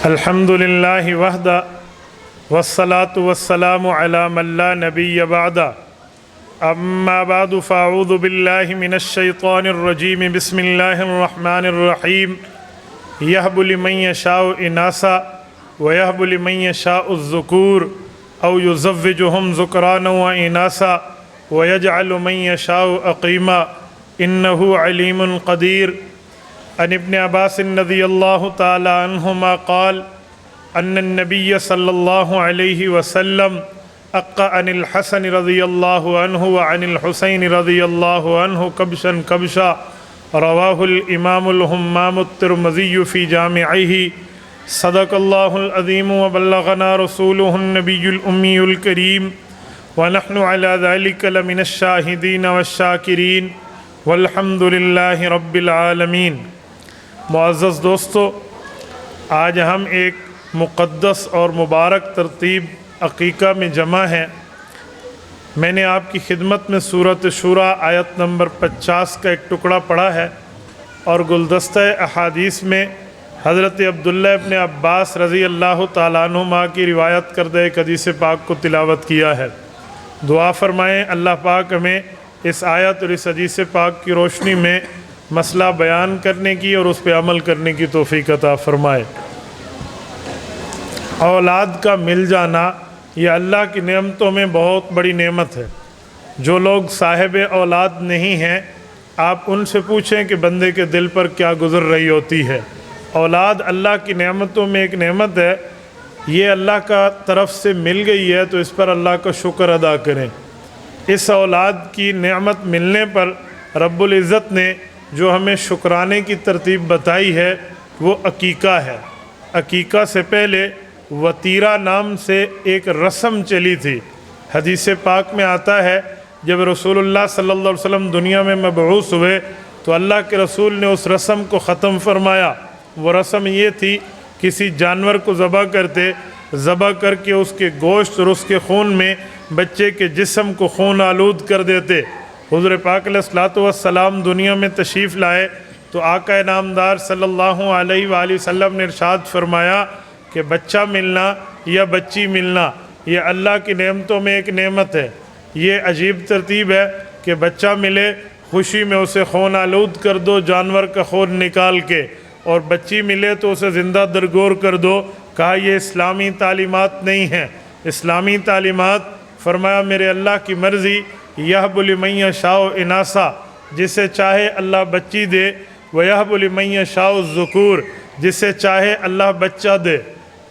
الحمد للہ وحدہ والصلاة والسلام علی من لا نبی بعدہ اما بعد فاعوذ باللہ من الشیطان الرجیم بسم اللہ الرحمن الرحیم یہب لمن یشاء اناثا ویہب لمن یشاء الذکور او یزوجہم ذکرانا واناثا ویجعل من یشاء عقیما انہ علیم قدیر۔ عن ابن عباس رضی اللہ تعالی عنہما قال ان النبی صلی اللہ علیہ وسلم اقّ عن الحسن رضی اللہ عنہ وعن الحسین رضی اللہ عنہ کبشا کبشا رواہ الامام الہمام الترمذی فی جامعہ۔ صدق اللہ العظیم وبلغنا رسولہ النبی الامی الکریم ونحن علی ذلک لمن الشاہدین والشاکرین والحمد للہ رب العالمین۔ معزز دوستو، آج ہم ایک مقدس اور مبارک ترتیب عقیقہ میں جمع ہیں۔ میں نے آپ کی خدمت میں سورۃ شورى آیت نمبر 50 کا ایک ٹکڑا پڑھا ہے اور گلدستہ احادیث میں حضرت عبداللہ ابن عباس رضی اللہ تعالیٰ عنہما کی روایت کردہ ایک حدیث پاک کو تلاوت کیا ہے۔ دعا فرمائیں اللہ پاک ہمیں اس آیت اور اس حدیث پاک کی روشنی میں مسئلہ بیان کرنے کی اور اس پہ عمل کرنے کی توفیق عطا فرمائے۔ اولاد کا مل جانا یہ اللہ کی نعمتوں میں بہت بڑی نعمت ہے۔ جو لوگ صاحب اولاد نہیں ہیں، آپ ان سے پوچھیں کہ بندے کے دل پر کیا گزر رہی ہوتی ہے۔ اولاد اللہ کی نعمتوں میں ایک نعمت ہے، یہ اللہ کا طرف سے مل گئی ہے تو اس پر اللہ کا شکر ادا کریں۔ اس اولاد کی نعمت ملنے پر رب العزت نے جو ہمیں شکرانے کی ترتیب بتائی ہے وہ عقیقہ ہے۔ عقیقہ سے پہلے وطیرہ نام سے ایک رسم چلی تھی۔ حدیث پاک میں آتا ہے جب رسول اللہ صلی اللہ علیہ وسلم دنیا میں مبعوث ہوئے تو اللہ کے رسول نے اس رسم کو ختم فرمایا۔ وہ رسم یہ تھی، کسی جانور کو ذبح کرتے، ذبح کر کے اس کے گوشت اور اس کے خون میں بچے کے جسم کو خون آلود کر دیتے۔ حضور پاک علیہ الصلوۃ والسلام دنیا میں تشریف لائے تو آقا نامدار صلی اللہ علیہ وآلہ وسلم نے ارشاد فرمایا کہ بچہ ملنا یا بچی ملنا یہ اللہ کی نعمتوں میں ایک نعمت ہے۔ یہ عجیب ترتیب ہے کہ بچہ ملے، خوشی میں اسے خون آلود کر دو جانور کا خون نکال کے، اور بچی ملے تو اسے زندہ درگور کر دو۔ کہا یہ اسلامی تعلیمات نہیں ہیں۔ اسلامی تعلیمات فرمایا میرے اللہ کی مرضی، یہب لمن یشاء اناثا، جسے چاہے اللہ بچی دے، ویہب لمن یشاء الذکور، جسے چاہے اللہ بچہ دے،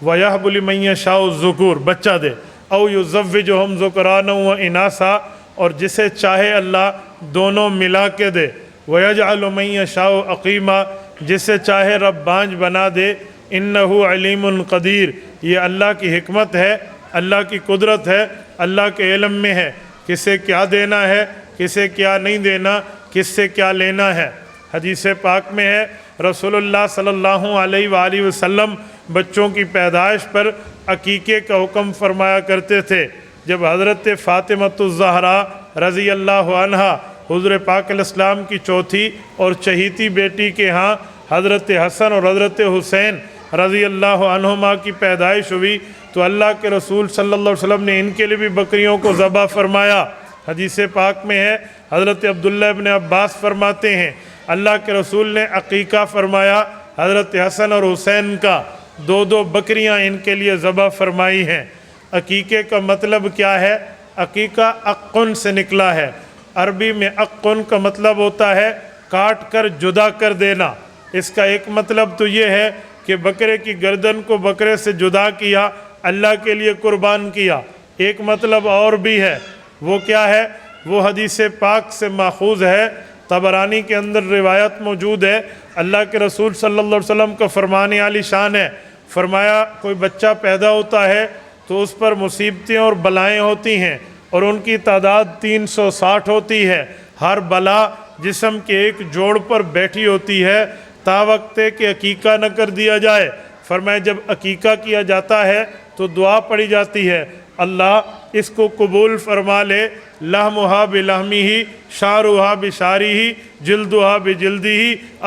ویہب لمن یشاء الذکور، بچہ دے، او یزوجہم ذکرانا واناثا، اور جسے چاہے اللہ دونوں ملا کے دے، ویجعل من یشاء عقیما، جسے چاہے رب بانجھ بنا دے، انہ علیم قدیر، یہ اللہ کی حکمت ہے، اللہ کی قدرت ہے، اللہ کے علم میں ہے کسے کیا دینا ہے، کسے کیا نہیں دینا، کس سے کیا لینا ہے۔ حدیث پاک میں ہے رسول اللہ صلی اللہ علیہ وآلہ وسلم بچوں کی پیدائش پر عقیقے کا حکم فرمایا کرتے تھے۔ جب حضرت فاطمۃ الزہرا رضی اللہ عنہا حضور پاک علیہ السلام کی چوتھی اور چہیتی بیٹی کے ہاں حضرت حسن اور حضرت حسین رضی اللہ عنہما کی پیدائش ہوئی تو اللہ کے رسول صلی اللہ علیہ وسلم نے ان کے لیے بھی بکریوں کو ذبح فرمایا۔ حدیث پاک میں ہے حضرت عبداللہ ابن عباس فرماتے ہیں اللہ کے رسول نے عقیقہ فرمایا، حضرت حسن اور حسین کا دو دو بکریاں ان کے لیے ذبح فرمائی ہیں۔ عقیقے کا مطلب کیا ہے؟ عقیقہ عقن سے نکلا ہے۔ عربی میں عقن کا مطلب ہوتا ہے کاٹ کر جدا کر دینا۔ اس کا ایک مطلب تو یہ ہے کہ بکرے کی گردن کو بکرے سے جدا کیا، اللہ کے لیے قربان کیا۔ ایک مطلب اور بھی ہے، وہ کیا ہے؟ وہ حدیث پاک سے ماخوذ ہے، طبرانی کے اندر روایت موجود ہے، اللہ کے رسول صلی اللہ علیہ وسلم کا فرمان عالی شان ہے۔ فرمایا کوئی بچہ پیدا ہوتا ہے تو اس پر مصیبتیں اور بلائیں ہوتی ہیں اور ان کی تعداد 360 ہوتی ہے۔ ہر بلا جسم کے ایک جوڑ پر بیٹھی ہوتی ہے تا وقت کہ عقیقہ نہ کر دیا جائے۔ فرمایا جب عقیقہ کیا جاتا ہے تو دعا پڑھی جاتی ہے، اللہ اس کو قبول فرما لے، لحمہا بلحمہ شعرہا بشعرہ جلدہا بجلدہ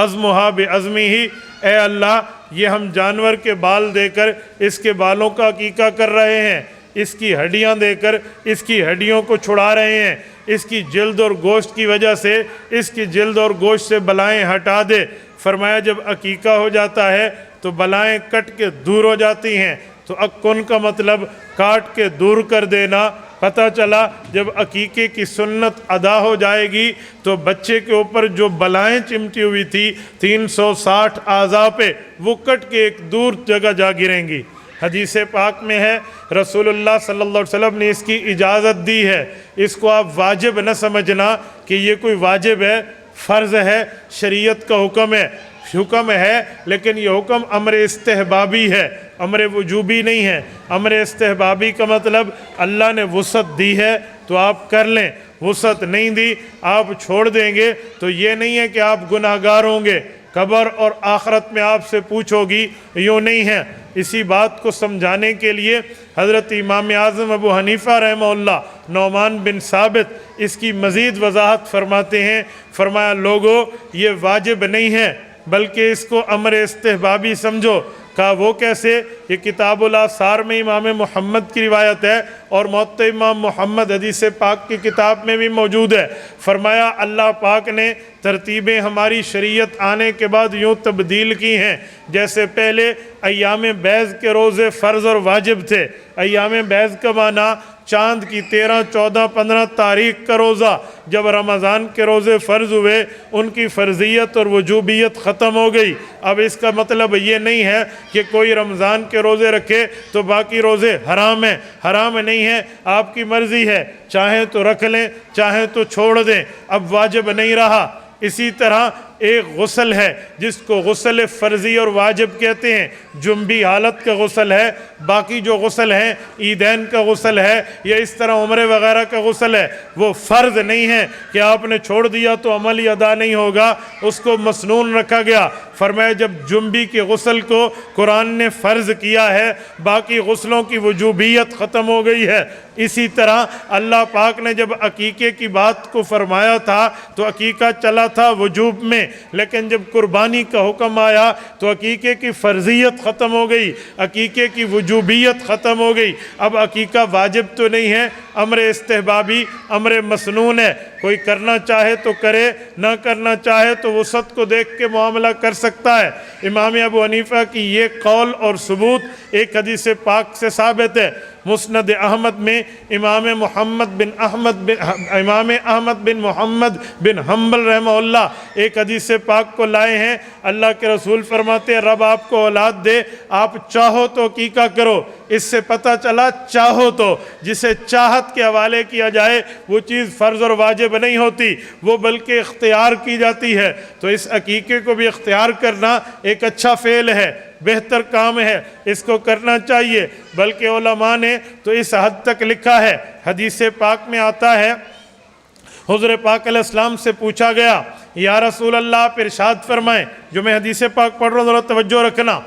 عظمہا بعظمہ، اے اللہ یہ ہم جانور کے بال دے کر اس کے بالوں کا عقیقہ کر رہے ہیں، اس کی ہڈیاں دے کر اس کی ہڈیوں کو چھڑا رہے ہیں، اس کی جلد اور گوشت کی وجہ سے اس کی جلد اور گوشت سے بلائیں ہٹا دے۔ فرمایا جب عقیقہ ہو جاتا ہے تو بلائیں کٹ کے دور ہو جاتی ہیں۔ تو اکن کا مطلب کاٹ کے دور کر دینا۔ پتہ چلا جب عقیقے کی سنت ادا ہو جائے گی تو بچے کے اوپر جو بلائیں چمٹی ہوئی تھی 360 اعضاء پہ، وہ کٹ کے ایک دور جگہ جا گریں گی۔ حدیث پاک میں ہے رسول اللہ صلی اللہ علیہ وسلم نے اس کی اجازت دی ہے۔ اس کو آپ واجب نہ سمجھنا کہ یہ کوئی واجب ہے، فرض ہے، شریعت کا حکم ہے، لیکن یہ حکم امر استحبابی ہے، امر وجوبی نہیں ہے۔ امر استحبابی کا مطلب اللہ نے وسعت دی ہے تو آپ کر لیں، وسعت نہیں دی آپ چھوڑ دیں گے تو یہ نہیں ہے کہ آپ گناہگار ہوں گے، قبر اور آخرت میں آپ سے پوچھو گی، یوں نہیں ہے۔ اسی بات کو سمجھانے کے لیے حضرت امام اعظم ابو حنیفہ رحمہ اللہ نعمان بن ثابت اس کی مزید وضاحت فرماتے ہیں۔ فرمایا لوگو یہ واجب نہیں ہے بلکہ اس کو امر استحبابی سمجھو۔ کہا وہ کیسے؟ یہ کتاب الآثار میں امام محمد کی روایت ہے اور موطئ امام محمد حدیث پاک کی کتاب میں بھی موجود ہے۔ فرمایا اللہ پاک نے ترتیبیں ہماری شریعت آنے کے بعد یوں تبدیل کی ہیں، جیسے پہلے ایام بیض کے روزے فرض اور واجب تھے۔ ایام بیض کا معنی چاند کی 13، 14، 15 تاریخ کا روزہ۔ جب رمضان کے روزے فرض ہوئے ان کی فرضیت اور وجوبیت ختم ہو گئی۔ اب اس کا مطلب یہ نہیں ہے کہ کوئی رمضان کے روزے رکھے تو باقی روزے حرام ہیں، حرام نہیں ہے، آپ کی مرضی ہے، چاہیں تو رکھ لیں چاہیں تو چھوڑ دیں، اب واجب نہیں رہا۔ اسی طرح ایک غسل ہے جس کو غسل فرضی اور واجب کہتے ہیں، جنبی حالت کا غسل ہے، باقی جو غسل ہیں عیدین کا غسل ہے یا اس طرح عمرے وغیرہ کا غسل ہے، وہ فرض نہیں ہے کہ آپ نے چھوڑ دیا تو عمل ہی ادا نہیں ہوگا، اس کو مسنون رکھا گیا۔ فرمایا جب جنبی کے غسل کو قرآن نے فرض کیا ہے باقی غسلوں کی وجوبیت ختم ہو گئی ہے۔ اسی طرح اللہ پاک نے جب عقیقے کی بات کو فرمایا تھا تو عقیقہ چلا تھا وجوب میں، لیکن جب قربانی کا حکم آیا تو عقیقے کی فرضیت ختم ہو گئی، عقیقے کی وجوبیت ختم ہو گئی۔ اب عقیقہ واجب تو نہیں ہے، امر استحبابی، امر مسنون ہے۔ کوئی کرنا چاہے تو کرے، نہ کرنا چاہے تو وسعت کو دیکھ کے معاملہ کر سکتا ہے۔ امام ابو حنیفہ کی یہ قول اور ثبوت ایک حدیث پاک سے ثابت ہے۔ مسند احمد میں امام احمد بن محمد بن حنبل رحمہ اللہ ایک حدیث پاک کو لائے ہیں۔ اللہ کے رسول فرماتے ہیں رب آپ کو اولاد دے، آپ چاہو تو عقیقہ کرو۔ اس سے پتہ چلا چاہو تو، جسے چاہت کے حوالے کیا جائے وہ چیز فرض اور واجب نہیں ہوتی، وہ بلکہ اختیار کی جاتی ہے۔ تو اس عقیقے کو بھی اختیار کرنا ایک اچھا فعل ہے، بہتر کام ہے، اس کو کرنا چاہیے۔ بلکہ علماء نے تو اس حد تک لکھا ہے، حدیث پاک میں آتا ہے حضور پاک علیہ السلام سے پوچھا گیا یا رسول اللہ آپ ارشاد فرمائیں، جو میں حدیث پاک پڑھ رہا ہوں ذرا توجہ رکھنا۔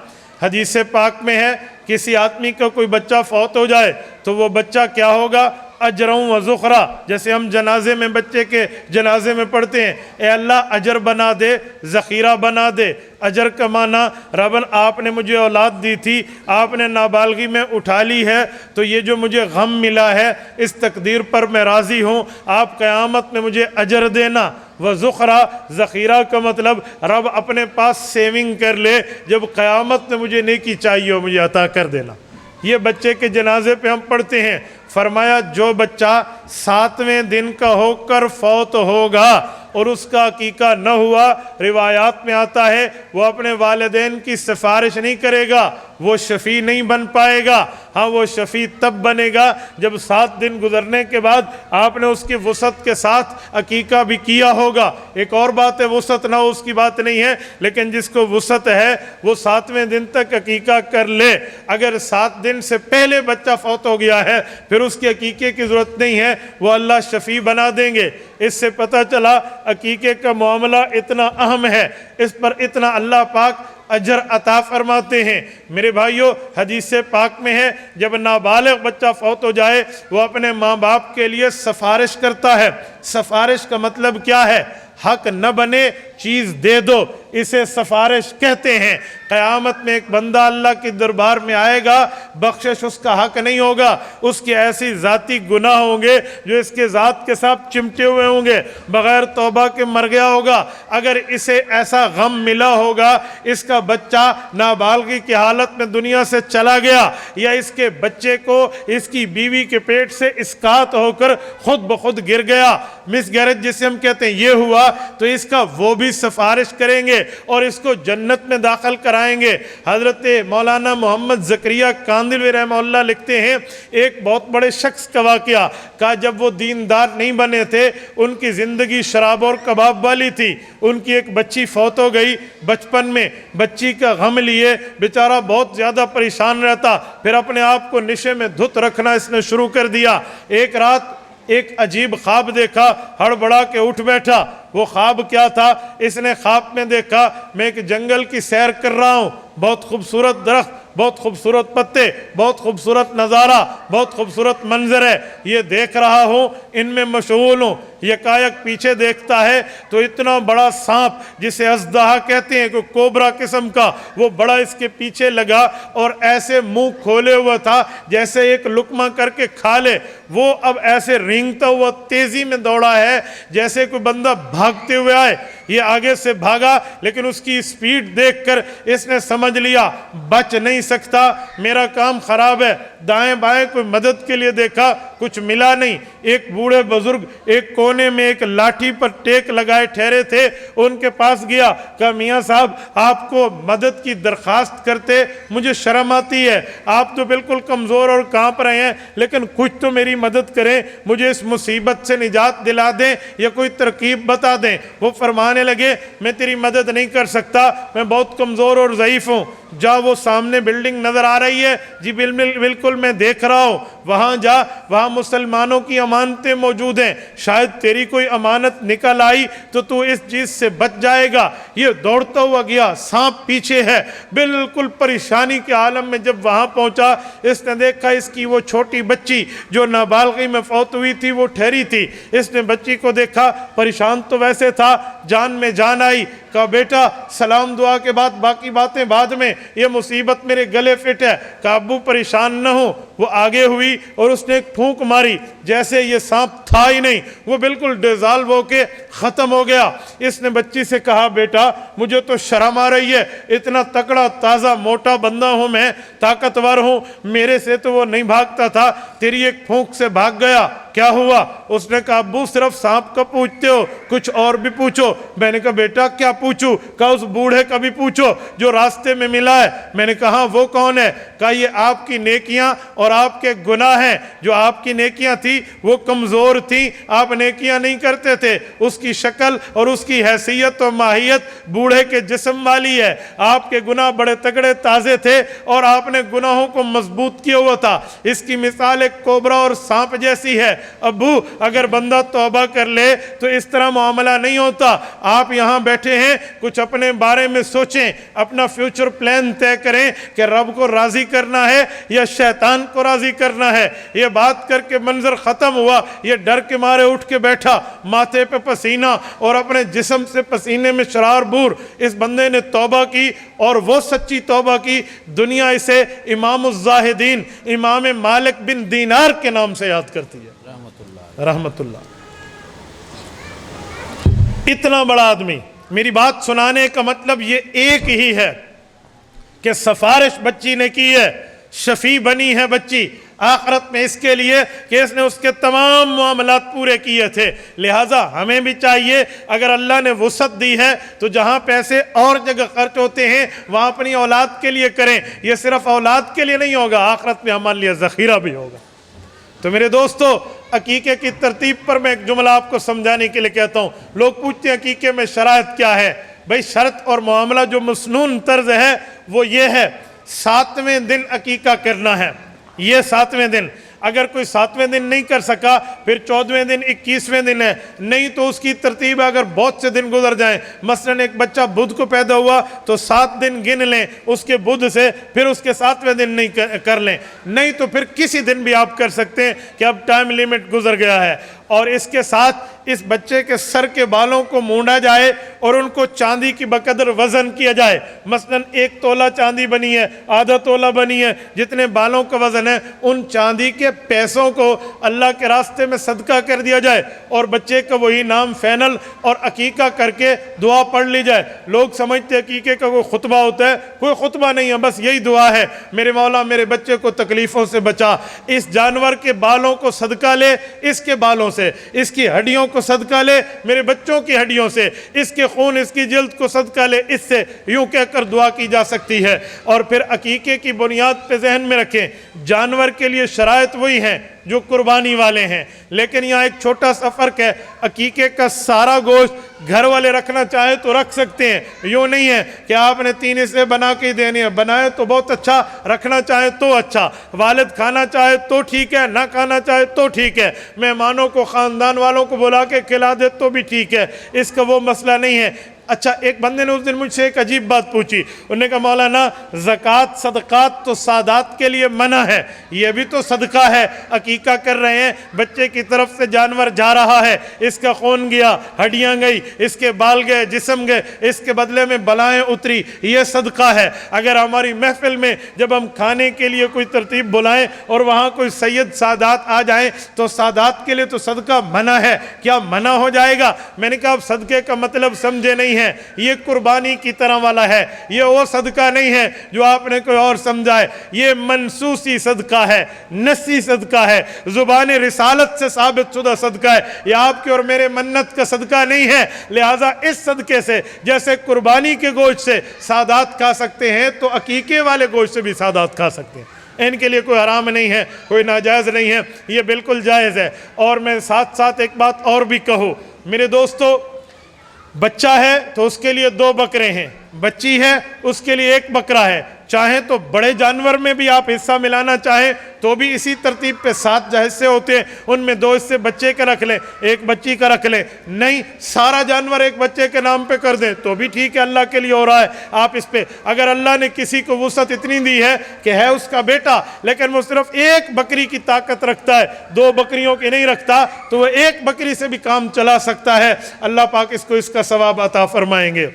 حدیث پاک میں ہے کسی آدمی کا کوئی بچہ فوت ہو جائے تو وہ بچہ کیا ہوگا؟ اجروں و ذخرا، جیسے ہم جنازے میں بچے کے جنازے میں پڑھتے ہیں اے اللہ اجر بنا دے، ذخیرہ بنا دے۔ اجر کا معنی ربن آپ نے مجھے اولاد دی تھی، آپ نے نابالغی میں اٹھا لی ہے، تو یہ جو مجھے غم ملا ہے اس تقدیر پر میں راضی ہوں، آپ قیامت میں مجھے اجر دینا۔ وذخرا، ذخیرہ کا مطلب رب اپنے پاس سیونگ کر لے، جب قیامت میں مجھے نیکی چاہیے ہو مجھے عطا کر دینا۔ یہ بچے کے جنازے پہ ہم پڑھتے ہیں۔ فرمایا جو بچہ 7ویں دن کا ہو کر فوت ہوگا اور اس کا عقیقہ نہ ہوا، روایات میں آتا ہے وہ اپنے والدین کی سفارش نہیں کرے گا، وہ شفیع نہیں بن پائے گا۔ ہاں وہ شفیع تب بنے گا جب 7 دن گزرنے کے بعد آپ نے اس کی وسعت کے ساتھ عقیقہ بھی کیا ہوگا۔ ایک اور بات ہے وسعت نہ ہو اس کی بات نہیں ہے، لیکن جس کو وسعت ہے وہ 7ویں دن تک عقیقہ کر لے۔ اگر 7 دن سے پہلے بچہ فوت ہو گیا ہے پھر اس کے عقیقے کی ضرورت نہیں ہے، وہ اللہ شفیع بنا دیں گے۔ اس سے پتہ چلا عقیقے کا معاملہ اتنا اہم ہے، اس پر اتنا اللہ پاک اجر عطا فرماتے ہیں۔ میرے بھائیو حدیث پاک میں ہے جب نابالغ بچہ فوت ہو جائے وہ اپنے ماں باپ کے لیے سفارش کرتا ہے۔ سفارش کا مطلب کیا ہے؟ حق نہ بنے چیز دے دو، اسے سفارش کہتے ہیں۔ قیامت میں ایک بندہ اللہ کے دربار میں آئے گا، بخشش اس کا حق نہیں ہوگا، اس کے ایسی ذاتی گناہ ہوں گے جو اس کے ذات کے ساتھ چمٹے ہوئے ہوں گے، بغیر توبہ کے مر گیا ہوگا۔ اگر اسے ایسا غم ملا ہوگا، اس کا بچہ نابالغی کی حالت میں دنیا سے چلا گیا، یا اس کے بچے کو اس کی بیوی کے پیٹ سے اسقاط ہو کر خود بخود گر گیا، مس گیرج جسے ہم کہتے ہیں، یہ ہوا تو اس کا وہ بھی سفارش کریں گے اور اس کو جنت میں داخل کرائیں گے۔ حضرت مولانا محمد زکریا کاندھلوی رحمہ اللہ لکھتے ہیں، ایک بہت بڑے شخص کا واقعہ، کہا جب وہ دیندار نہیں بنے تھے، ان کی زندگی شراب اور کباب والی تھی، ان کی ایک بچی فوت ہو گئی بچپن میں، بچی کا غم لیے بیچارہ بہت زیادہ پریشان رہتا، پھر اپنے آپ کو نشے میں دھت رکھنا اس نے شروع کر دیا۔ ایک رات ایک عجیب خواب دیکھا، ہڑبڑا کے اٹھ بیٹھا۔ وہ خواب کیا تھا؟ اس نے خواب میں دیکھا میں ایک جنگل کی سیر کر رہا ہوں، بہت خوبصورت درخت، بہت خوبصورت پتے، بہت خوبصورت نظارہ، بہت خوبصورت منظر ہے، یہ دیکھ رہا ہوں، ان میں مشغول ہوں۔ یکایک پیچھے دیکھتا ہے تو اتنا بڑا سانپ جسے اژدہا کہتے ہیں، کوئی کوبرا قسم کا، وہ بڑا اس کے پیچھے لگا اور ایسے منہ کھولے ہوا تھا جیسے ایک لقمہ کر کے کھا لے۔ وہ اب ایسے رینگتا ہوا تیزی میں دوڑا ہے جیسے کوئی بندہ بھاگتے ہوئے آئے۔ یہ آگے سے بھاگا، لیکن اس کی سپیڈ دیکھ کر اس نے سمجھ لیا بچ نہیں سکتا، میرا کام خراب ہے۔ دائیں بائیں کوئی مدد کے لیے دیکھا، کچھ ملا نہیں۔ ایک بوڑھے بزرگ ایک کونے میں ایک لاٹھی پر ٹیک لگائے ٹھہرے تھے، ان کے پاس گیا، کہا میاں صاحب آپ کو مدد کی درخواست کرتے مجھے شرم آتی ہے، آپ تو بالکل کمزور اور کانپ رہے ہیں، لیکن کچھ تو میری مدد کریں، مجھے اس مصیبت سے نجات دلا دیں یا کوئی ترکیب بتا دیں۔ وہ فرمانے لگے میں تیری مدد نہیں کر سکتا، میں بہت کمزور اور ضعیف ہوں۔ جا، وہ سامنے بلڈنگ نظر آ رہی ہے، جی بالکل میں دیکھ رہا ہوں، وہاں جا، وہاں مسلمانوں کی امانتیں موجود ہیں، شاید تیری کوئی امانت نکل آئی تو تو اس چیز سے بچ جائے گا۔ یہ دوڑتا ہوا گیا، سانپ پیچھے ہے، بالکل پریشانی کے عالم میں جب وہاں پہنچا، اس نے دیکھا اس کی وہ چھوٹی بچی جو نابالغی میں فوت ہوئی تھی وہ ٹھہری تھی۔ اس نے بچی کو دیکھا، پریشان تو ویسے تھا، جان میں جان آئی، کہا بیٹا سلام دعا کے بعد باقی باتیں بعد میں، یہ مصیبت میرے گلے فٹ ہے۔ کہا ابو پریشان نہ ہو۔ وہ آگے ہوئی اور اس نے ایک پھونک ماری، جیسے یہ سانپ تھا ہی نہیں، وہ بالکل ڈیزالو ہو کے ختم ہو گیا۔ اس نے بچی سے کہا بیٹا مجھے تو شرم آ رہی ہے، اتنا تکڑا تازہ موٹا بندہ ہوں میں، طاقتور ہوں، میرے سے تو وہ نہیں بھاگتا تھا، تیری ایک پھونک سے بھاگ گیا، کیا ہوا؟ اس نے کہا ابو صرف سانپ کا پوچھتے ہو، کچھ اور بھی پوچھو۔ میں نے کہا بیٹا کیا پوچھوں؟ کہا اس بوڑھے کا بھی پوچھو جو راستے میں ملا ہے۔ میں نے کہا وہ کون ہے؟ کہا یہ آپ کی نیکیاں اور آپ کے گناہ ہیں۔ جو آپ کی نیکیاں تھی وہ کمزور تھیں، آپ نیکیاں نہیں کرتے تھے، اس کی شکل اور اس کی حیثیت و ماہیت بوڑھے کے جسم والی ہے، آپ کے گناہ بڑے تگڑے تازے تھے اور آپ نے گناہوں کو مضبوط کیا ہوا تھا۔ اس کی مثال ایک کوبرا اور سانپ جیسی ہے۔ ابو اگر بندہ توبہ کر لے تو اس طرح معاملہ نہیں ہوتا۔ آپ یہاں بیٹھے ہیں، کچھ اپنے بارے میں سوچیں، اپنا فیوچر پلان طے کریں کہ رب کو راضی کرنا ہے یا شیطان کو راضی کرنا ہے۔ یہ بات کر کے منظر ختم ہوا، یہ ڈر کے مارے اٹھ کے بیٹھا، ماتھے پہ پسینہ اور اپنے جسم سے پسینے میں شرار بور۔ اس بندے نے توبہ کی اور وہ سچی توبہ کی، دنیا اسے امام الزاہدین امام مالک بن دینار کے نام سے یاد کرتی ہے، رحمت اللہ۔ اتنا بڑا آدمی، میری بات سنانے کا مطلب یہ ایک ہی ہے کہ سفارش بچی نے کی ہے، شفیع بنی ہے بچی آخرت میں اس کے لیے کہ اس نے اس کے تمام معاملات پورے کیے تھے۔ لہٰذا ہمیں بھی چاہیے اگر اللہ نے وسعت دی ہے تو جہاں پیسے اور جگہ خرچ ہوتے ہیں وہاں اپنی اولاد کے لیے کریں۔ یہ صرف اولاد کے لیے نہیں ہوگا، آخرت میں ہمارے لیے ذخیرہ بھی ہوگا۔ تو میرے دوستو، عقیقے کی ترتیب پر میں ایک جملہ آپ کو سمجھانے کے لیے کہتا ہوں۔ لوگ پوچھتے ہیں عقیقے میں شرائط کیا ہے؟ بھائی شرط اور معاملہ جو مسنون طرز ہے وہ یہ ہے، 7ویں دن عقیقہ کرنا ہے۔ یہ 7ویں دن، اگر کوئی 7ویں دن نہیں کر سکا پھر 14ویں دن 21ویں دن ہے، نہیں تو اس کی ترتیب ہے اگر بہت سے دن گزر جائیں، مثلا ایک بچہ بدھ کو پیدا ہوا تو 7 دن گن لیں اس کے بدھ سے، پھر اس کے 7ویں دن نہیں کر لیں، نہیں تو پھر کسی دن بھی آپ کر سکتے ہیں کہ اب ٹائم لیمٹ گزر گیا ہے۔ اور اس کے ساتھ اس بچے کے سر کے بالوں کو مونڈا جائے اور ان کو چاندی کی بقدر وزن کیا جائے. مثلا 1 تولہ چاندی بنی ہے, آدھا تولہ بنی ہے, جتنے بالوں کا وزن ہے ان چاندی کے پیسوں کو اللہ کے راستے میں صدقہ کر دیا جائے اور بچے کا وہی نام فینل اور عقیقہ کر کے دعا پڑھ لی جائے. لوگ سمجھتے عقیقے کا کوئی خطبہ ہوتا ہے, کوئی خطبہ نہیں ہے, بس یہی دعا ہے, میرے مولا میرے بچے کو تکلیفوں سے بچا. اس جانور کے بالوں کو صدقہ لے, اس کے بالوں سے, اس کی ہڈیوں کو صدقہ لے, میرے بچوں کی ہڈیوں سے, اس کے خون اس کی جلد کو صدقہ لے, اس سے یوں کہہ کر دعا کی جا سکتی ہے. اور پھر عقیقے کی بنیاد پہ ذہن میں رکھیں, جانور کے لیے شرائط وہی ہیں جو قربانی والے ہیں, لیکن یہاں ایک چھوٹا سا فرق ہے. عقیقے کا سارا گوشت گھر والے رکھنا چاہیں تو رکھ سکتے ہیں, یوں نہیں ہے کہ آپ نے 3 حصے بنا کے دینے ہیں, بنائے تو بہت اچھا, رکھنا چاہیں تو اچھا, والد کھانا چاہے تو ٹھیک ہے, نہ کھانا چاہے تو ٹھیک ہے, مہمانوں کو خاندان والوں کو بلا کے کھلا دے تو بھی ٹھیک ہے, اس کا وہ مسئلہ نہیں ہے. اچھا, ایک بندے نے اس دن مجھ سے ایک عجیب بات پوچھی, انہوں نے کہا مولانا زکوٰۃ صدقات تو سادات کے لیے منع ہے, یہ بھی تو صدقہ ہے, عقیقہ کر رہے ہیں, بچے کی طرف سے جانور جا رہا ہے, اس کا خون گیا, ہڈیاں گئی, اس کے بال گئے, جسم گئے, اس کے بدلے میں بلائیں اتری, یہ صدقہ ہے. اگر ہماری محفل میں جب ہم کھانے کے لیے کوئی ترتیب بلائیں اور وہاں کوئی سید سادات آ جائیں تو سادات کے لیے تو صدقہ منع ہے, کیا منع ہو جائے گا؟ میں نے کہا اب صدقے کا مطلب سمجھے نہیں ہے, یہ قربانی کی طرح والا ہے, یہ وہ صدقہ نہیں ہے جو آپ نے کوئی اور سمجھا ہے, یہ منسوسی صدقہ ہے, نسی صدقہ ہے, زبان رسالت سے ثابت شدہ صدقہ ہے, یہ آپ کے اور میرے منت کا صدقہ نہیں ہے. لہٰذا اس صدقے سے جیسے قربانی کے گوشت سے سادات کھا سکتے ہیں تو عقیقے والے گوشت سے بھی سادات کھا سکتے ہیں, ان کے لیے کوئی حرام نہیں ہے, کوئی ناجائز نہیں ہے, یہ بالکل جائز ہے. اور میں ساتھ ساتھ ایک بات اور بھی کہوں میرے دوستو, بچہ ہے تو اس کے لیے 2 بکرے ہیں, بچی ہے اس کے لیے 1 بکرا ہے. چاہیں تو بڑے جانور میں بھی آپ حصہ ملانا چاہیں تو بھی اسی ترتیب پہ 7 حصے ہوتے ہیں, ان میں 2 حصے بچے کا رکھ لیں, 1 بچی کا رکھ لیں. نہیں, سارا جانور ایک بچے کے نام پہ کر دیں تو بھی ٹھیک ہے, اللہ کے لیے ہو رہا ہے. آپ اس پہ اگر اللہ نے کسی کو وسعت اتنی دی ہے کہ ہے اس کا بیٹا لیکن وہ صرف 1 بکری کی طاقت رکھتا ہے, 2 بکریوں کی نہیں رکھتا, تو وہ 1 بکری سے بھی کام چلا سکتا ہے. اللہ پاک اس کو اس کا ثواب عطا فرمائیں گے.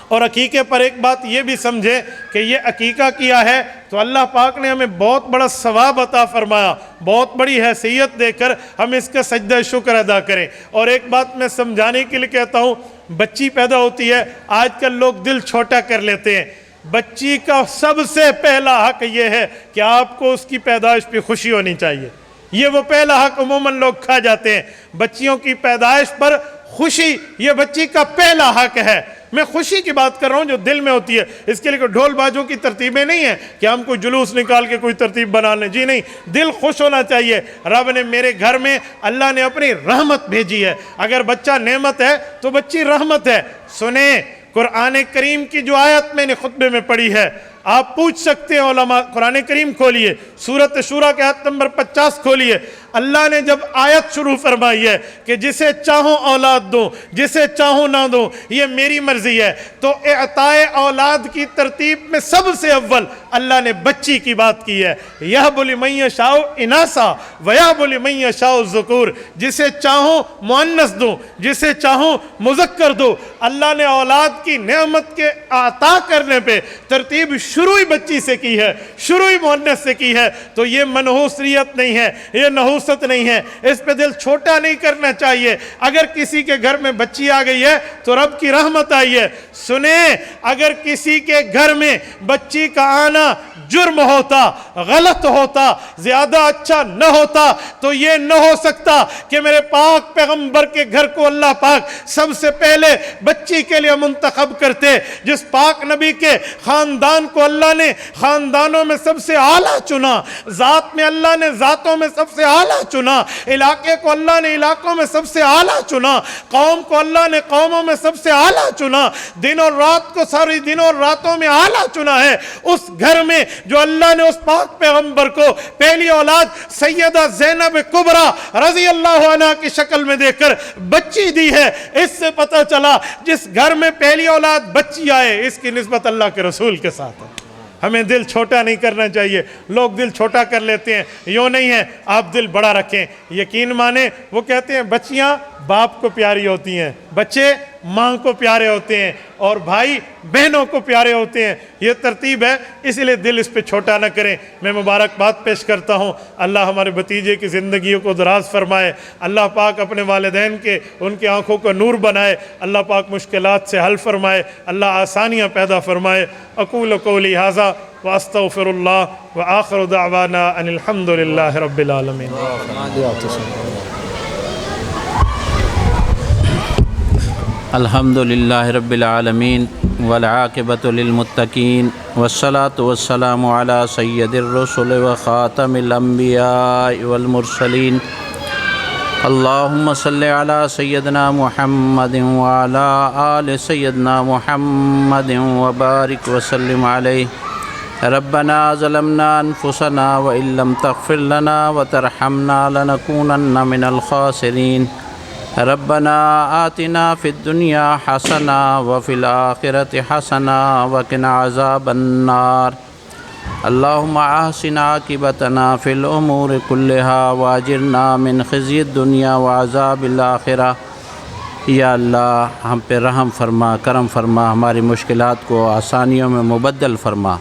اور عقیقے پر ایک بات یہ بھی سمجھیں کہ یہ عقیقہ کیا ہے تو اللہ پاک نے ہمیں بہت بڑا ثواب عطا فرمایا, بہت بڑی حیثیت دے کر ہم اس کا سجدہ شکر ادا کریں. اور ایک بات میں سمجھانے کے لیے کہتا ہوں, بچی پیدا ہوتی ہے, آج کل لوگ دل چھوٹا کر لیتے ہیں. بچی کا سب سے پہلا حق یہ ہے کہ آپ کو اس کی پیدائش پہ خوشی ہونی چاہیے, یہ وہ پہلا حق عموماً لوگ کھا جاتے ہیں. بچیوں کی پیدائش پر خوشی یہ بچی کا پہلا حق ہے. میں خوشی کی بات کر رہا ہوں جو دل میں ہوتی ہے, اس کے لیے کوئی ڈھول باجوں کی ترتیبیں نہیں ہیں کہ ہم کوئی جلوس نکال کے کوئی ترتیب بنا لیں, جی نہیں, دل خوش ہونا چاہیے. رب نے میرے گھر میں اللہ نے اپنی رحمت بھیجی ہے, اگر بچہ نعمت ہے تو بچی رحمت ہے. سنیں قرآن کریم کی جو آیت میں نے خطبے میں پڑھی ہے, آپ پوچھ سکتے ہیں علماء, قرآن کریم کھولیے, سورۃ شورا کے آیت نمبر 50 کھولیے. اللہ نے جب آیت شروع فرمائی ہے کہ جسے چاہوں اولاد دوں, جسے چاہوں نہ دوں, یہ میری مرضی ہے, تو اعطائے اولاد کی ترتیب میں سب سے اول اللہ نے بچی کی بات کی ہے. یہب لمن یشاء اناثا ویہب لمن یشاء الذکور, جسے چاہوں مؤنث دوں, جسے چاہوں مذکر دوں. اللہ نے اولاد کی نعمت کے عطا کرنے پہ ترتیب شروعی بچی سے کی ہے, شروعی مؤنث سے کی ہے. تو یہ منحوسیت نہیں ہے, یہ نحوست نہیں ہے, اس پہ دل چھوٹا نہیں کرنا چاہیے. اگر کسی کے گھر میں بچی آ گئی ہے تو رب کی رحمت آئی ہے. سنیں, اگر کسی کے گھر میں بچی کا آنا جرم ہوتا, غلط ہوتا, زیادہ اچھا نہ ہوتا, تو یہ نہ ہو سکتا کہ میرے پاک پیغمبر کے گھر کو اللہ پاک سب سے پہلے بچی کے لیے منتخب کرتے. جس پاک نبی کے خاندان کو اللہ نے خاندانوں میں سب سے اعلیٰ چنا, ذات میں اللہ نے ذاتوں میں سب سے اعلیٰ چنا, علاقے کو اللہ نے علاقوں میں سب سے اعلیٰ چنا, قوم کو اللہ نے قوموں میں سب سے اعلیٰ چنا, دن اور رات کو ساری دنوں اور راتوں میں اعلیٰ چنا ہے. اس گھر میں جو اللہ نے اس پاک پیغمبر کو پہلی اولاد سیدہ زینب کبریٰ رضی اللہ عنہ کی شکل میں دے کر بچی دی ہے, اس سے پتہ چلا جس گھر میں پہلی اولاد بچی آئے اس کی نسبت اللہ کے رسول کے ساتھ ہے. ہمیں دل چھوٹا نہیں کرنا چاہیے. لوگ دل چھوٹا کر لیتے ہیں, یوں نہیں ہے, آپ دل بڑا رکھیں. یقین مانیں, وہ کہتے ہیں بچیاں باپ کو پیاری ہوتی ہیں, بچے ماں کو پیارے ہوتے ہیں, اور بھائی بہنوں کو پیارے ہوتے ہیں. یہ ترتیب ہے, اس لیے دل اس پہ چھوٹا نہ کریں. میں مبارکباد پیش کرتا ہوں, اللہ ہمارے بھتیجے کی زندگیوں کو دراز فرمائے. اللہ پاک اپنے والدین کے ان کی آنکھوں کو نور بنائے. اللہ پاک مشکلات سے حل فرمائے. اللہ آسانیاں پیدا فرمائے. اقول قولی ھذا واستغفر اللہ وآخر دعوانا ان الحمد للہ رب العالمین. الحمد للہ رب العالمین والعاقبۃ للمتقین والصلاة والسلام علی سید الرسل وخاتم الانبیاء والمرسلین. اللہم صلی علی سیدنا محمد وعلی آل سیدنا محمد وبارک وسلم علیہ. ربنا ظلمنا انفسنا وإن لم تغفر لنا وترحمنا لنکونن من الخاسرین. ربنا آتنا فی الدنیا حسنہ وفی الآخرۃ حسنہ وقنا عذاب النار. اللہم احسن عاقبتنا فی الامور کلہا واجرنا من خزی الدنیا وعذاب الآخرہ. یا اللہ ہم پہ رحم فرما, کرم فرما, ہماری مشکلات کو آسانیوں میں مبدل فرما.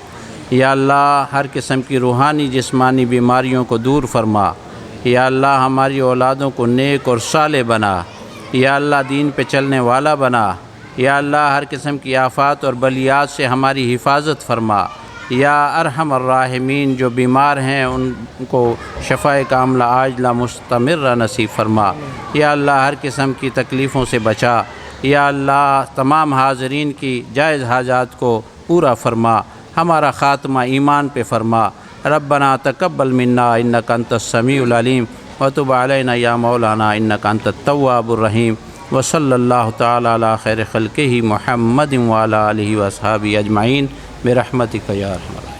یا اللہ ہر قسم کی روحانی جسمانی بیماریوں کو دور فرما. یا اللہ ہماری اولادوں کو نیک اور صالح بنا. یا اللہ دین پہ چلنے والا بنا. یا اللہ ہر قسم کی آفات اور بلیات سے ہماری حفاظت فرما. یا ارحم الراحمین جو بیمار ہیں ان کو شفاء کاملہ عاجلہ مستمرہ نصیب فرما. یا اللہ ہر قسم کی تکلیفوں سے بچا. یا اللہ تمام حاضرین کی جائز حاجات کو پورا فرما. ہمارا خاتمہ ایمان پہ فرما. ربنا تقبل منا انک انت السمیع العلیم وتب علینا یا مولانا انک انت التواب الرحیم. وصلی اللہ تعالی علی خیر خلقہ محمد وعلی آلہ واصحابہ اجمعین برحمتک یا ارحم الراحمین.